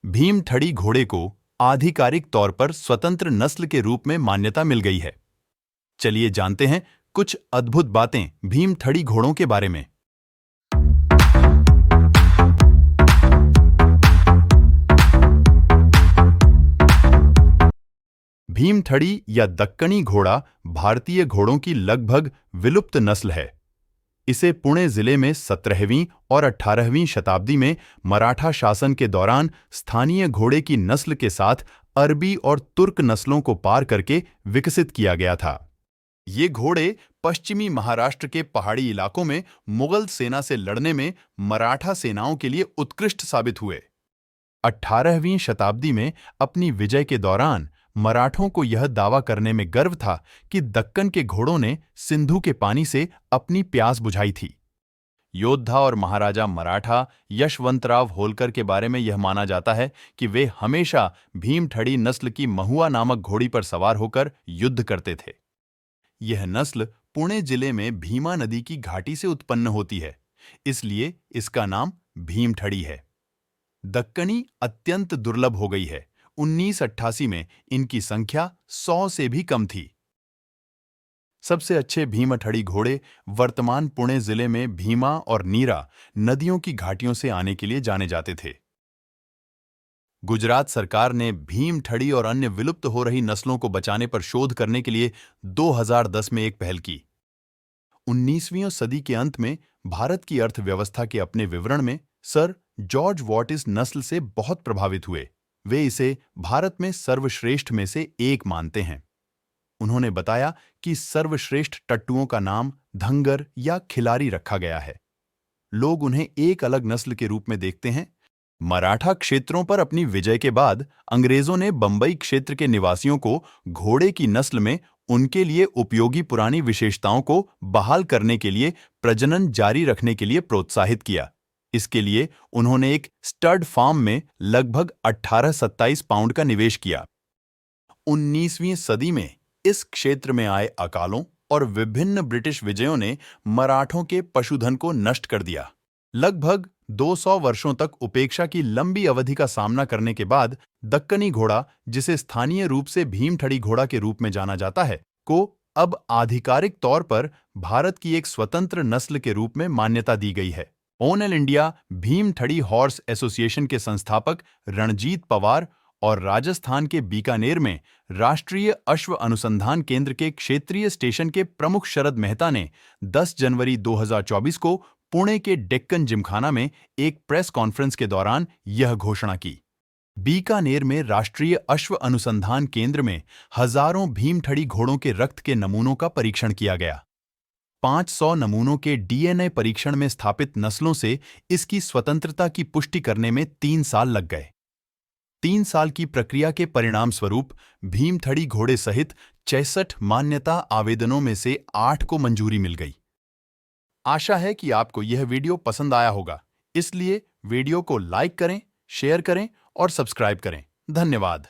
भीमथड़ी घोड़े को आधिकारिक तौर पर स्वतंत्र नस्ल के रूप में मान्यता मिल गई है। चलिए जानते हैं कुछ अद्भुत बातें भीमथड़ी घोड़ों के बारे में। भीमथड़ी या दक्कनी घोड़ा भारतीय घोड़ों की लगभग विलुप्त नस्ल है। इसे पुणे जिले में 17वीं और 18वीं शताब्दी में मराठा शासन के दौरान स्थानीय घोड़े की नस्ल के साथ अरबी और तुर्क नस्लों को पार करके विकसित किया गया था। ये घोड़े पश्चिमी महाराष्ट्र के पहाड़ी इलाकों में मुगल सेना से लड़ने में मराठा सेनाओं के लिए उत्कृष्ट साबित हुए। 18वीं शताब्दी में अपनी विजय के दौरान मराठों को यह दावा करने में गर्व था कि दक्कन के घोड़ों ने सिंधु के पानी से अपनी प्यास बुझाई थी। योद्धा और महाराजा मराठा यशवंतराव होलकर के बारे में यह माना जाता है कि वे हमेशा भीमथड़ी नस्ल की महुआ नामक घोड़ी पर सवार होकर युद्ध करते थे। यह नस्ल पुणे जिले में भीमा नदी की घाटी से उत्पन्न होती है, इसलिए इसका नाम भीमथड़ी है। दक्कनी अत्यंत दुर्लभ हो गई है। 1988 में इनकी संख्या 100 से भी कम थी। सबसे अच्छे भीमथड़ी घोड़े वर्तमान पुणे जिले में भीमा और नीरा नदियों की घाटियों से आने के लिए जाने जाते थे। गुजरात सरकार ने भीमथड़ी और अन्य विलुप्त हो रही नस्लों को बचाने पर शोध करने के लिए 2010 में एक पहल की। 19वीं सदी के अंत में भारत की अर्थव्यवस्था के अपने विवरण में सर जॉर्ज वॉट इस नस्ल से बहुत प्रभावित हुए। वे इसे भारत में सर्वश्रेष्ठ में से एक मानते हैं। उन्होंने बताया कि सर्वश्रेष्ठ टट्टुओं का नाम धंगर या खिलारी रखा गया है। लोग उन्हें एक अलग नस्ल के रूप में देखते हैं। मराठा क्षेत्रों पर अपनी विजय के बाद अंग्रेजों ने बंबई क्षेत्र के निवासियों को घोड़े की नस्ल में उनके लिए उपयोगी पुरानी विशेषताओं को बहाल करने के लिए प्रजनन जारी रखने के लिए प्रोत्साहित किया। इसके लिए उन्होंने एक स्टड फार्म में लगभग 18-27 पाउंड का निवेश किया। 19वीं सदी में इस क्षेत्र में आए अकालों और विभिन्न ब्रिटिश विजयों ने मराठों के पशुधन को नष्ट कर दिया। लगभग 200 वर्षों तक उपेक्षा की लंबी अवधि का सामना करने के बाद दक्कनी घोड़ा, जिसे स्थानीय रूप से भीमथड़ी घोड़ा के रूप में जाना जाता है, को अब आधिकारिक तौर पर भारत की एक स्वतंत्र नस्ल के रूप में मान्यता दी गई है। All India Bhimthadi horse association के संस्थापक रणजीत पवार और राजस्थान के बीकानेर में राष्ट्रीय अश्व अनुसंधान केंद्र के क्षेत्रीय स्टेशन के प्रमुख शरद मेहता ने 10 जनवरी 2024 को पुणे के डेक्कन जिमखाना में एक प्रेस कॉन्फ्रेंस के दौरान यह घोषणा की। बीकानेर में राष्ट्रीय अश्व अनुसंधान केंद्र में हजारों भीमथड़ी घोड़ों के रक्त के नमूनों का परीक्षण किया गया। 500 नमूनों के डीएनए परीक्षण में स्थापित नस्लों से इसकी स्वतंत्रता की पुष्टि करने में 3 साल लग गए। 3 साल की प्रक्रिया के परिणाम स्वरूप भीमथड़ी घोड़े सहित 66 मान्यता आवेदनों में से 8 को मंजूरी मिल गई। आशा है कि आपको यह वीडियो पसंद आया होगा, इसलिए वीडियो को लाइक करें, शेयर करें और सब्सक्राइब करें। धन्यवाद।